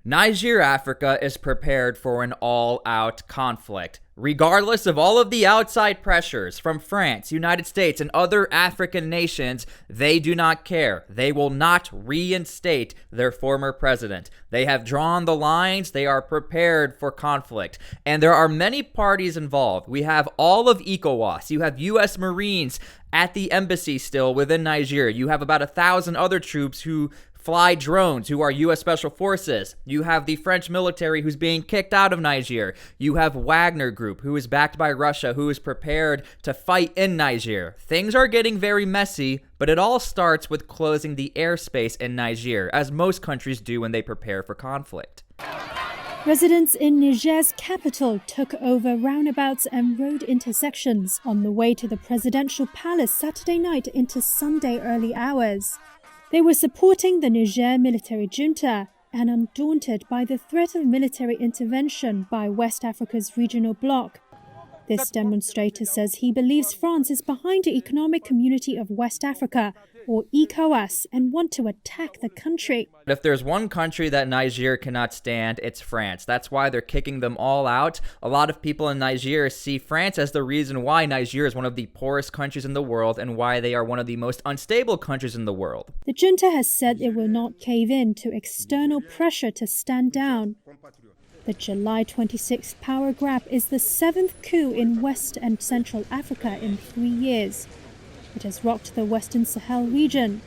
Niger, Africa is prepared for an all-out conflict. Regardless of all of the outside pressures from France, United States, and other African nations, they do not care. They will not reinstate their former president. They have drawn the lines. They are prepared for conflict. And there are many parties involved. We have all of ECOWAS. You have U.S. Marines at the embassy still within Niger. You have about 1,000 other troops who fly drones, who are U.S. Special Forces. You have the French military who's being kicked out of Niger. You have Wagner Group, who is backed by Russia, who is prepared to fight in Niger. Things are getting very messy, but it all starts with closing the airspace in Niger, as most countries do when they prepare for conflict. Residents in Niger's capital took over roundabouts and road intersections on the way to the presidential palace Saturday night into Sunday early hours. They were supporting the Niger military junta and undaunted by the threat of military intervention by West Africa's regional bloc. This demonstrator says he believes France is behind the Economic Community of West Africa, or ECOWAS, and want to attack the country. If there's one country that Niger cannot stand, it's France. That's why they're kicking them all out. A lot of people in Niger see France as the reason why Niger is one of the poorest countries in the world and why they are one of the most unstable countries in the world. The junta has said it will not cave in to external pressure to stand down. The July 26th power grab is the 7th coup in West and Central Africa in 3 years. It has rocked the Western Sahel region.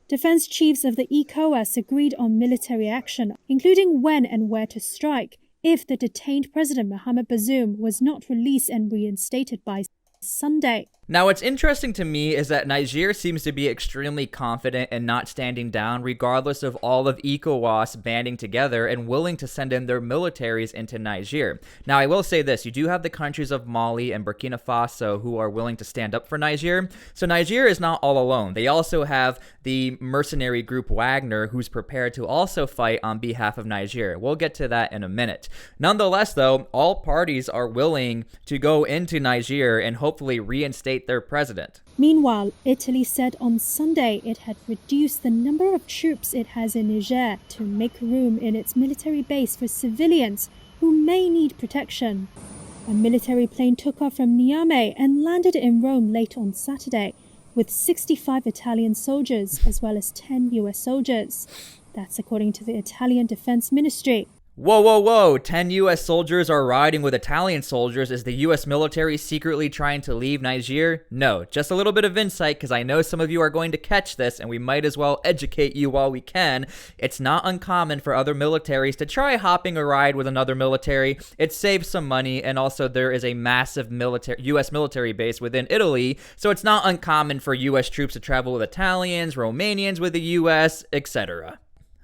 Defense chiefs of the ECOWAS agreed on military action, including when and where to strike, if the detained President Mohamed Bazoum was not released and reinstated by Sunday. Now, what's interesting to me is that Niger seems to be extremely confident in not standing down, regardless of all of ECOWAS banding together and willing to send in their militaries into Niger. Now, I will say this, you do have the countries of Mali and Burkina Faso who are willing to stand up for Niger. So Niger is not all alone. They also have the mercenary group Wagner, who's prepared to also fight on behalf of Niger. We'll get to that in a minute. Nonetheless, though, all parties are willing to go into Niger and hopefully reinstate their president. Meanwhile, Italy said on Sunday it had reduced the number of troops it has in Niger to make room in its military base for civilians who may need protection. A military plane took off from Niamey and landed in Rome late on Saturday, with 65 Italian soldiers as well as 10 US soldiers. That's according to the Italian Defense Ministry. Whoa, whoa, whoa, 10 U.S. soldiers are riding with Italian soldiers. Is the U.S. military secretly trying to leave Niger? No, just a little bit of insight because I know some of you are going to catch this and we might as well educate you while we can. It's not uncommon for other militaries to try hopping a ride with another military. It saves some money, and also there is a massive U.S. military base within Italy, so it's not uncommon for U.S. troops to travel with Italians, Romanians with the U.S., etc.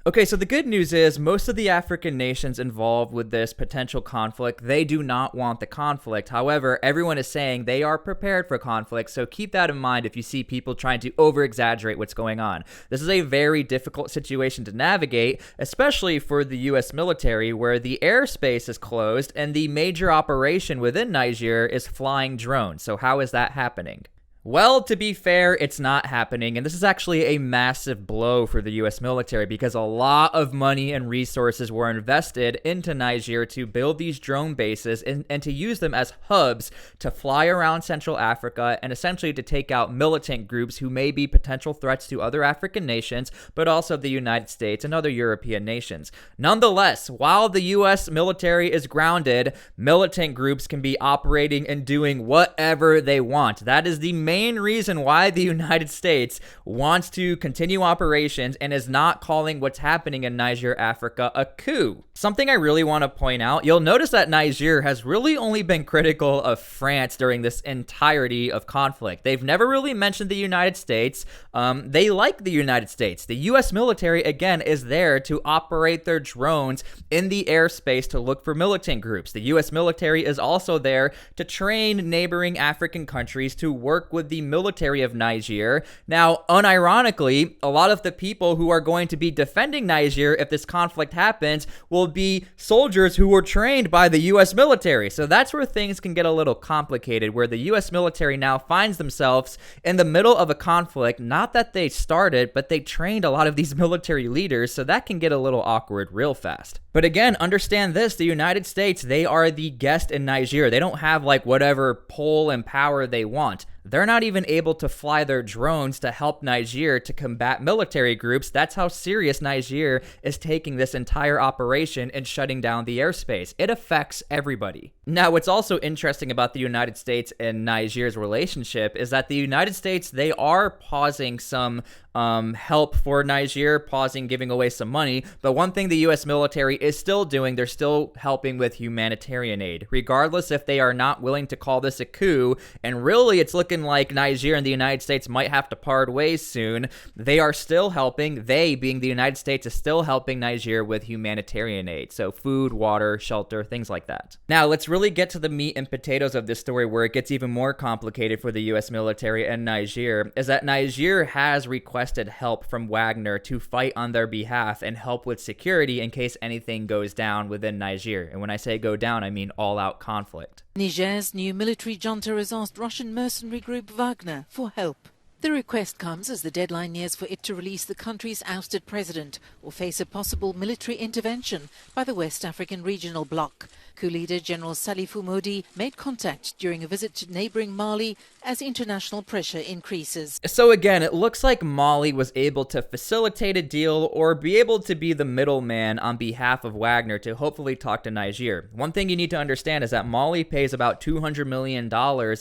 Okay, so the good news is most of the African nations involved with this potential conflict, they do not want the conflict. However, everyone is saying they are prepared for conflict, so keep that in mind if you see people trying to over-exaggerate what's going on. This is a very difficult situation to navigate, especially for the U.S. military, where the airspace is closed and the major operation within Niger is flying drones. So how is that happening? Well, to be fair, it's not happening, and this is actually a massive blow for the U.S. military because a lot of money and resources were invested into Niger to build these drone bases and to use them as hubs to fly around Central Africa and essentially to take out militant groups who may be potential threats to other African nations, but also the United States and other European nations. Nonetheless, while the U.S. military is grounded, militant groups can be operating and doing whatever they want. That is the main reason why the United States wants to continue operations and is not calling what's happening in Niger, Africa, a coup. Something I really want to point out, you'll notice that Niger has really only been critical of France during this entirety of conflict. They've never really mentioned the United States. They like the United States. The U.S. military, again, is there to operate their drones in the airspace to look for militant groups. The U.S. military is also there to train neighboring African countries to work with with the military of Niger. Now, unironically, a lot of the people who are going to be defending Niger if this conflict happens will be soldiers who were trained by the U.S. military. So that's where things can get a little complicated, where the U.S. military now finds themselves in the middle of a conflict. Not that they started, but they trained a lot of these military leaders, so that can get a little awkward real fast. But again, understand this, the United States, they are the guest in Niger. They don't have like whatever pull and power they want. They're not even able to fly their drones to help Niger to combat military groups. That's how serious Niger is taking this entire operation and shutting down the airspace. It affects everybody. Now, what's also interesting about the United States and Niger's relationship is that the United States, they are pausing some help for Niger, pausing giving away some money. But one thing the U.S. military is still doing, they're still helping with humanitarian aid, regardless if they are not willing to call this a coup. And really, it's looking like Niger and the United States might have to part ways soon. They are still helping. They, being the United States, is still helping Niger with humanitarian aid. So food, water, shelter, things like that. Now, let's really get to the meat and potatoes of this story, where it gets even more complicated for the U.S. military and Niger, is that Niger has requested help from Wagner to fight on their behalf and help with security in case anything goes down within Niger. And when I say go down, I mean all-out conflict. Niger's new military junta has asked Russian mercenary group Wagner for help. The request comes as the deadline nears for it to release the country's ousted president or face a possible military intervention by the West African regional bloc. Coup leader General Salifou Modi made contact during a visit to neighboring Mali as international pressure increases. So again, it looks like Mali was able to facilitate a deal or be able to be the middleman on behalf of Wagner to hopefully talk to Niger. One thing you need to understand is that Mali pays about $200 million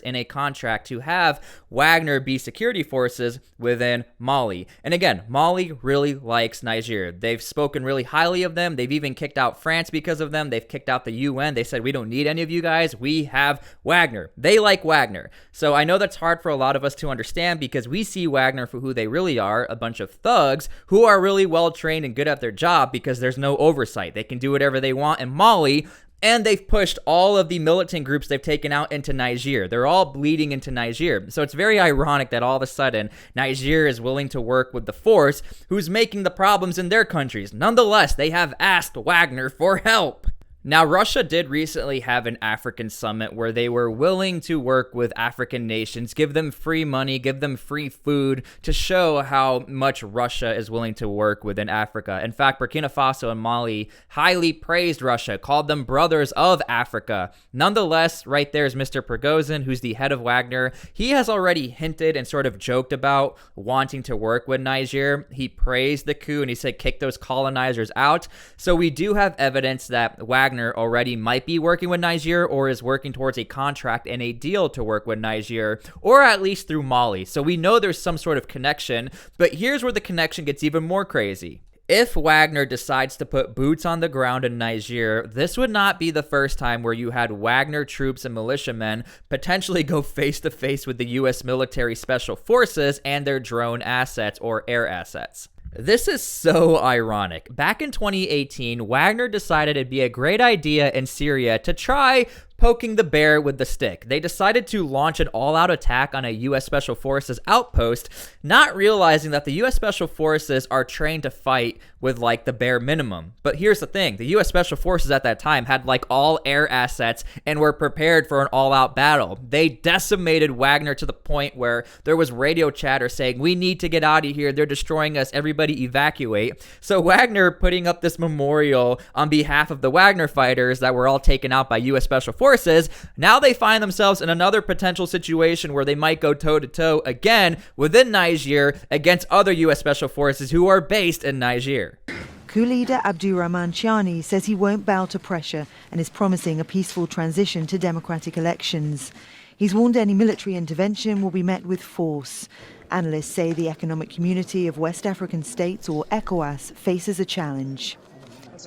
in a contract to have Wagner be security forces within Mali. And again, Mali really likes Niger. They've spoken really highly of them. They've even kicked out France because of them. They've kicked out the UN. They said, we don't need any of you guys. We have Wagner. They like Wagner. So I know that's hard for a lot of us to understand because we see Wagner for who they really are, a bunch of thugs who are really well trained and good at their job because there's no oversight. They can do whatever they want in Mali. And they've pushed all of the militant groups they've taken out into Niger. They're all bleeding into Niger. So it's very ironic that all of a sudden Niger is willing to work with the force who's making the problems in their countries. Nonetheless, they have asked Wagner for help. Now, Russia did recently have an African summit where they were willing to work with African nations, give them free money, give them free food to show how much Russia is willing to work within Africa. In fact, Burkina Faso and Mali highly praised Russia, called them brothers of Africa. Nonetheless, right there is Mr. Prigozhin, who's the head of Wagner. He has already hinted and sort of joked about wanting to work with Niger. He praised the coup and he said, kick those colonizers out. So we do have evidence that Wagner already might be working with Niger or is working towards a contract and a deal to work with Niger, or at least through Mali. So we know there's some sort of connection, but here's where the connection gets even more crazy. If Wagner decides to put boots on the ground in Niger, this would not be the first time where you had Wagner troops and militiamen potentially go face-to-face with the U.S. military special forces and their drone assets or air assets. This is so ironic. Back in 2018, Wagner decided it'd be a great idea in Syria to try poking the bear with the stick. They decided to launch an all-out attack on a U.S. Special Forces outpost, not realizing that the U.S. Special Forces are trained to fight with like the bare minimum. But here's the thing, the U.S. Special Forces at that time had like all air assets and were prepared for an all-out battle. They decimated Wagner to the point where there was radio chatter saying, we need to get out of here, they're destroying us, everybody evacuate. So Wagner putting up this memorial on behalf of the Wagner fighters that were all taken out by U.S. Special Forces, now they find themselves in another potential situation where they might go toe-to-toe again within Niger against other U.S. Special Forces who are based in Niger. Coup leader Abdurrahman Chiani says he won't bow to pressure and is promising a peaceful transition to democratic elections. He's warned any military intervention will be met with force. Analysts say the Economic Community of West African States, or ECOWAS, faces a challenge.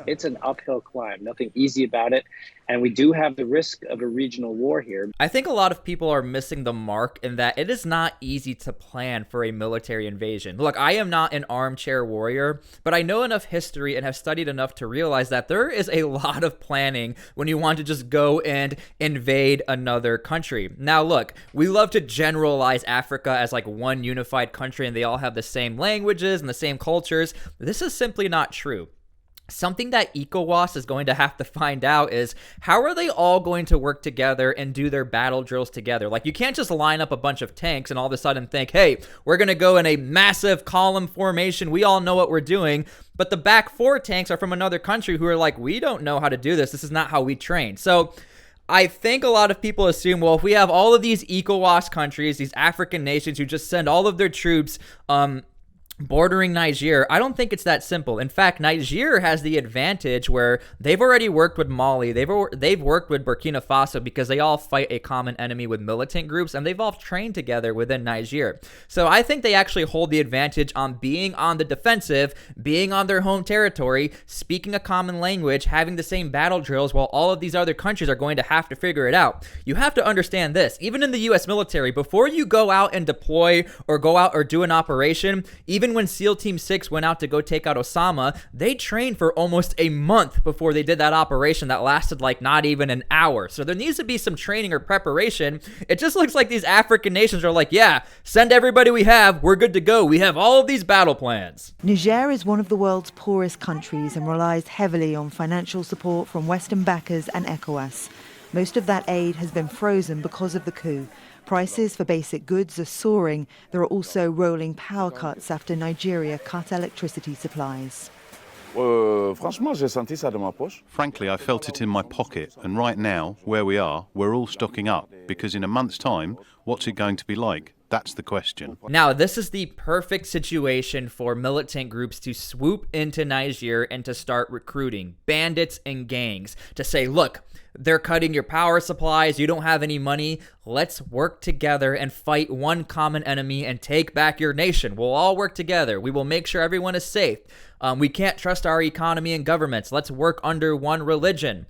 It's an uphill climb, nothing easy about it. And we do have the risk of a regional war here. I think a lot of people are missing the mark in that it is not easy to plan for a military invasion. Look, I am not an armchair warrior, but I know enough history and have studied enough to realize that there is a lot of planning when you want to just go and invade another country. Now, look, we love to generalize Africa as like one unified country and they all have the same languages and the same cultures. This is simply not true. Something that ECOWAS is going to have to find out is how are they all going to work together and do their battle drills together? Like, you can't just line up a bunch of tanks and all of a sudden think, hey, we're going to go in a massive column formation. We all know what we're doing. But the back four tanks are from another country who are like, we don't know how to do this. This is not how we train. So I think a lot of people assume, well, if we have all of these ECOWAS countries, these African nations who just send all of their troops, bordering Niger, I don't think it's that simple. In fact, Niger has the advantage where they've already worked with Mali, they've worked with Burkina Faso because they all fight a common enemy with militant groups, and they've all trained together within Niger. So I think they actually hold the advantage on being on the defensive, being on their home territory, speaking a common language, having the same battle drills, while all of these other countries are going to have to figure it out. You have to understand this, even in the US military, before you go out and deploy or go out or do an operation, even when SEAL Team 6 went out to go take out Osama, they trained for almost a month before they did that operation that lasted like not even an hour. So there needs to be some training or preparation. It just looks like these African nations are like, yeah, send everybody we have, we're good to go. We have all of these battle plans. Niger is one of the world's poorest countries and relies heavily on financial support from Western backers and ECOWAS. Most of that aid has been frozen because of the coup. Prices for basic goods are soaring. There are also rolling power cuts after Nigeria cut electricity supplies. Frankly, I felt it in my pocket, and right now, where we are, we're all stocking up, because in a month's time, what's it going to be like? That's the question. Now, this is the perfect situation for militant groups to swoop into Niger and to start recruiting bandits and gangs to say, look, they're cutting your power supplies, you don't have any money, let's work together and fight one common enemy and take back your nation. We'll all work together. We will make sure everyone is safe. We can't trust our economy and governments. Let's work under one religion.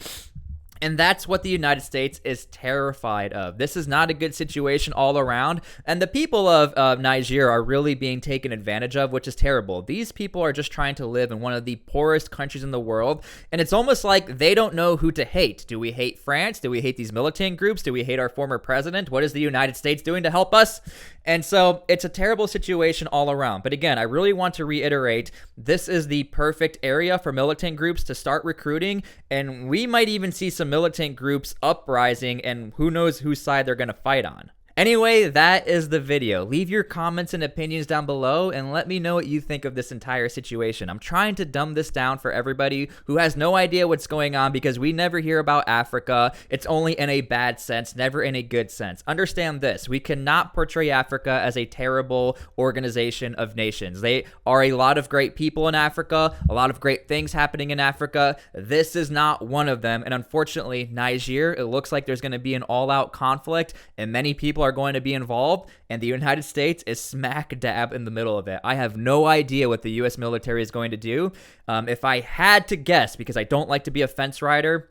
And that's what the United States is terrified of. This is not a good situation all around. And the people of Niger are really being taken advantage of, which is terrible. These people are just trying to live in one of the poorest countries in the world. And it's almost like they don't know who to hate. Do we hate France? Do we hate these militant groups? Do we hate our former president? What is the United States doing to help us? And so it's a terrible situation all around. But again, I really want to reiterate, this is the perfect area for militant groups to start recruiting. And we might even see some militant groups uprising, and who knows whose side they're going to fight on. Anyway, that is the video. Leave your comments and opinions down below and let me know what you think of this entire situation. I'm trying to dumb this down for everybody who has no idea what's going on because we never hear about Africa. It's only in a bad sense, never in a good sense. Understand this, we cannot portray Africa as a terrible organization of nations. They are a lot of great people in Africa, a lot of great things happening in Africa. This is not one of them, and unfortunately, Niger, it looks like there's going to be an all-out conflict, and many people are going to be involved, and the United States is smack dab in the middle of it. I have no idea what the U.S. military is going to do. If I had to guess, because I don't like to be a fence rider,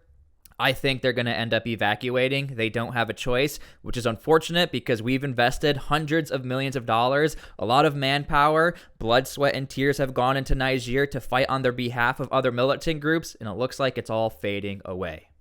I think they're going to end up evacuating. They don't have a choice, which is unfortunate because we've invested hundreds of millions of dollars, a lot of manpower, blood, sweat, and tears have gone into Niger to fight on their behalf of other militant groups, and it looks like it's all fading away.